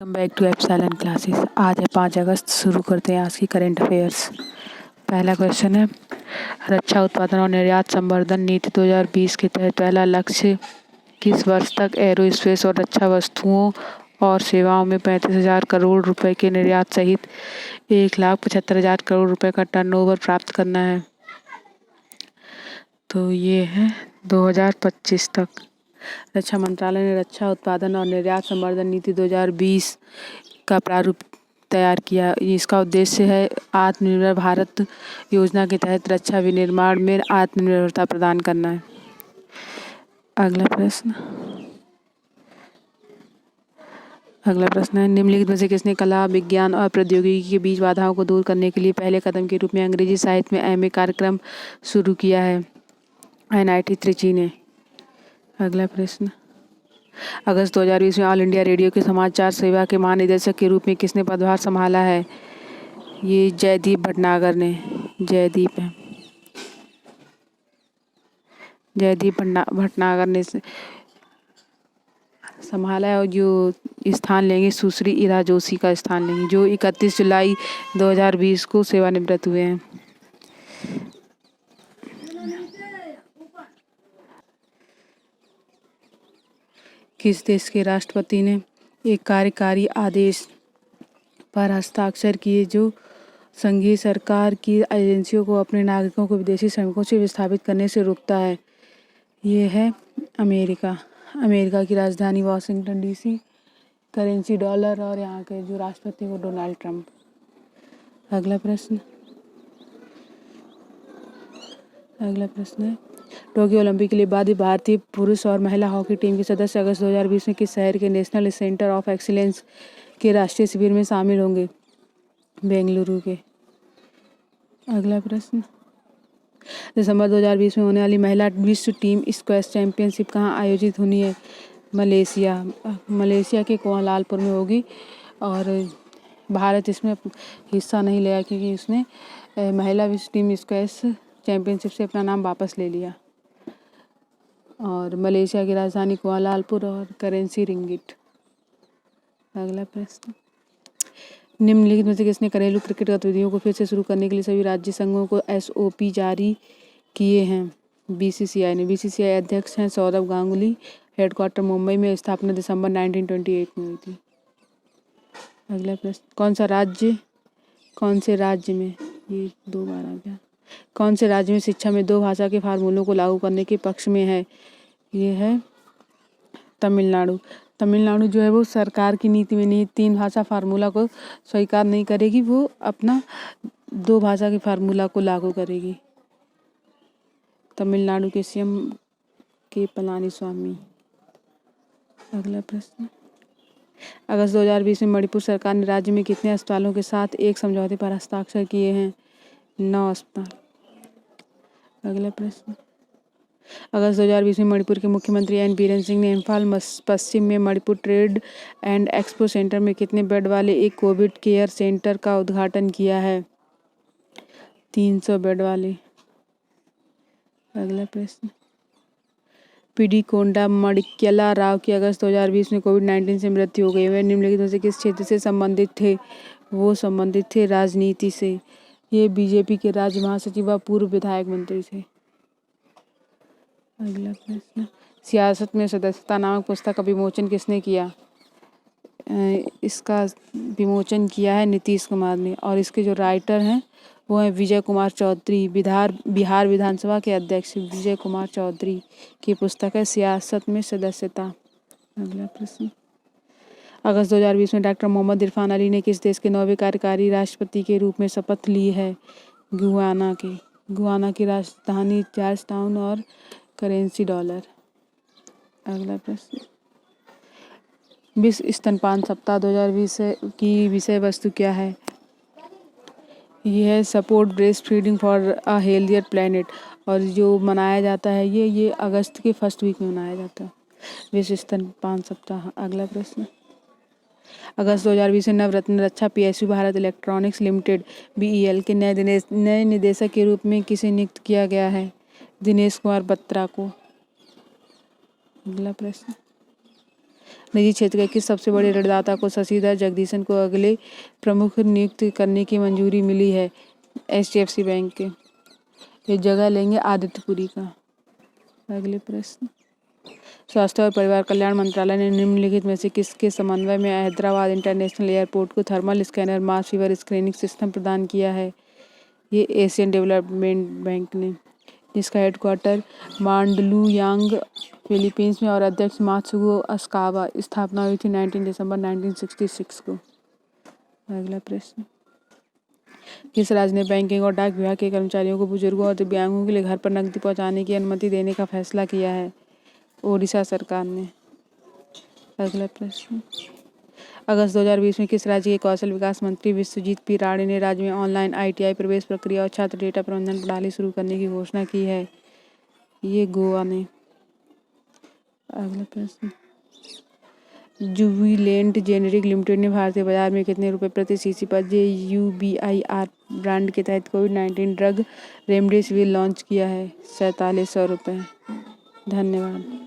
Welcome back to epsilon classes. आज है 5 अगस्त। शुरू करते हैं आज की करंट अफेयर्स। पहला क्वेश्चन है, रक्षा उत्पादन और निर्यात संवर्धन नीति 2020 के तहत पहला लक्ष्य किस वर्ष तक एरोस्पेस और रक्षा वस्तुओं और सेवाओं में 35,000 करोड़ रुपए के निर्यात सहित 1,75,000 करोड़ रुपए का टर्नओवर प्राप्त करना है? तो ये है 2025 तक। रक्षा मंत्रालय ने रक्षा उत्पादन और निर्यात संवर्धन नीति 2020 का प्रारूप तैयार किया। इसका उद्देश्य है आत्मनिर्भर भारत योजना के तहत रक्षा विनिर्माण में आत्मनिर्भरता प्रदान करना है। अगला प्रश्न है, निम्नलिखित में से किसने कला, विज्ञान और प्रौद्योगिकी के बीच बाधाओं को दूर करने के लिए पहले कदम के रूप में अंग्रेजी साहित्य में एमए कार्यक्रम शुरू किया है? एनआईटी त्रिची ने। अगला प्रश्न, अगस्त 2020 में ऑल इंडिया रेडियो के समाचार सेवा के महानिदेशक के रूप में किसने पदभार संभाला है? ये जयदीप भटनागर ने। जयदीप भटनागर ने संभाला है और जो स्थान लेंगे सुश्री ईरा जोशी का स्थान लेंगे, जो 31 जुलाई 2020 को सेवानिवृत्त हुए हैं। किस देश के राष्ट्रपति ने एक कार्यकारी आदेश पर हस्ताक्षर किए जो संघीय सरकार की एजेंसियों को अपने नागरिकों को विदेशी श्रमिकों से विस्थापित करने से रोकता है? ये है अमेरिका। अमेरिका की राजधानी वाशिंगटन डीसी, करेंसी डॉलर और यहाँ के जो राष्ट्रपति वो डोनाल्ड ट्रंप। अगला प्रश्न है, टोक्यो ओलंपिक के लिए बाद भारतीय पुरुष और महिला हॉकी टीम के सदस्य अगस्त 2020 में किस शहर के नेशनल सेंटर ऑफ एक्सीलेंस के राष्ट्रीय शिविर में शामिल होंगे? बेंगलुरु के। अगला प्रश्न, दिसंबर 2020 में होने वाली महिला विश्व टीम स्क्वैश चैंपियनशिप कहाँ आयोजित होनी है? मलेशिया के कुआलालंपुर में होगी और भारत इसमें हिस्सा नहीं लिया क्योंकि उसने महिला विश्व टीम स्क्वैश चैंपियनशिप से अपना नाम वापस ले लिया। और मलेशिया की राजधानी कुआलालंपुर और करेंसी रिंगिट। अगला प्रश्न, निम्नलिखित में से किसने घरेलू क्रिकेट गतिविधियों को फिर से शुरू करने के लिए सभी राज्य संघों को एसओपी जारी किए हैं? बीसीसीआई ने। बीसीसीआई अध्यक्ष हैं सौरव गांगुली। हेडक्वार्टर मुंबई में, स्थापना दिसंबर 1928 में हुई थी। अगला प्रश्न, कौन से राज्य में ये 2 बार आ गया, कौन से राज्य में शिक्षा में 2 भाषा के फार्मूलों को लागू करने के पक्ष में है? ये है तमिलनाडु। तमिलनाडु जो है वो सरकार की नीति में नहीं 3 भाषा फार्मूला को स्वीकार नहीं करेगी, वो अपना 2 भाषा के फार्मूला को लागू करेगी। तमिलनाडु के सीएम के पलानीस्वामी। अगला प्रश्न, अगस्त 2020 में मणिपुर सरकार ने राज्य में कितने अस्पतालों के साथ एक समझौते पर हस्ताक्षर किए हैं? 9 अस्पताल। अगला प्रश्न, अगस्त 2020 में मणिपुर के मुख्यमंत्री एन बीरेन सिंह ने इम्फाल पश्चिम में Manipur trade and expo centre में कितने बेड वाले एक कोविड केयर सेंटर का उद्घाटन किया है? 300 बेड वाले। अगला प्रश्न, पिडीकोंडा मणिक्यला राव की अगस्त 2020 में कोविड-19 से मृत्यु हो गई। वे निम्नलिखित में से किस क्षेत्र से संबंधित थे? वो संबंधित थे राजनीति से। ये बीजेपी के राज्य महासचिव व पूर्व विधायक मंत्री थे। अगला प्रश्न, सियासत में सदस्यता नामक पुस्तक का विमोचन किसने किया? इसका विमोचन किया है नीतीश कुमार ने और इसके जो राइटर हैं वो हैं विजय कुमार चौधरी। बिहार विधानसभा के अध्यक्ष विजय कुमार चौधरी की पुस्तक है सियासत में सदस्यता। अगला प्रश्न, अगस्त 2020 में डॉक्टर मोहम्मद इरफान अली ने किस देश के 9वें कार्यकारी राष्ट्रपति के रूप में शपथ ली है? गुयाना की राजधानी जॉर्जटाउन और करेंसी डॉलर। अगला प्रश्न, विश्व स्तनपान सप्ताह 2020 की विषय वस्तु क्या है? ये है support breast feeding for a healthier planet और जो मनाया जाता है ये अगस्त के फर्स्ट वीक में मनाया जाता है विश्व स्तनपान सप्ताह। अगला प्रश्न, अगस्त 2020 में नवरत्न रक्षा PSU Bharat Electronics Limited BEL के नए निदेशक के रूप में किसे नियुक्त किया गया है? दिनेश कुमार बत्रा को। अगला प्रश्न, निजी क्षेत्र के किस सबसे बड़े ऋणदाता को शशिधर जगदीशन को अगले प्रमुख नियुक्त करने की मंजूरी मिली है? HDFC बैंक के। ये जगह लेंगे आदित्यपुरी का। अगले प्रश्न, स्वास्थ्य और परिवार कल्याण मंत्रालय ने निम्नलिखित में से किसके समन्वय में हैदराबाद इंटरनेशनल एयरपोर्ट को थर्मल स्कैनर मास फीवर स्क्रीनिंग सिस्टम प्रदान किया है? ये एशियन डेवलपमेंट बैंक ने, जिसका हेडक्वार्टर मांडलुयांग फिलीपींस में और अध्यक्ष मात्सुगो असाकावा। स्थापना हुई थी 19 दिसंबर 1966 को। अगला प्रश्न, किस राज्य ने बैंकिंग और डाक विभाग के कर्मचारियों को बुजुर्गों और दिव्यांगों के लिए घर पर नकदी पहुंचाने की अनुमति देने का फैसला किया है? ओडिशा सरकार ने। अगला प्रश्न, अगस्त 2020 में किस राज्य के कौशल विकास मंत्री विश्वजीत पी राणे ने राज्य में ऑनलाइन ITI प्रवेश प्रक्रिया और छात्र डेटा प्रबंधन प्रणाली शुरू करने की घोषणा की है? ये गोवा ने। अगला प्रश्न, जुबिलेंट जेनेरिक लिमिटेड ने भारतीय बाजार में कितने रुपए प्रति सीसी पर JUBIR ब्रांड के तहत कोविड-19 ड्रग रेमडेसिविर लॉन्च किया है? 4700 रुपये। धन्यवाद।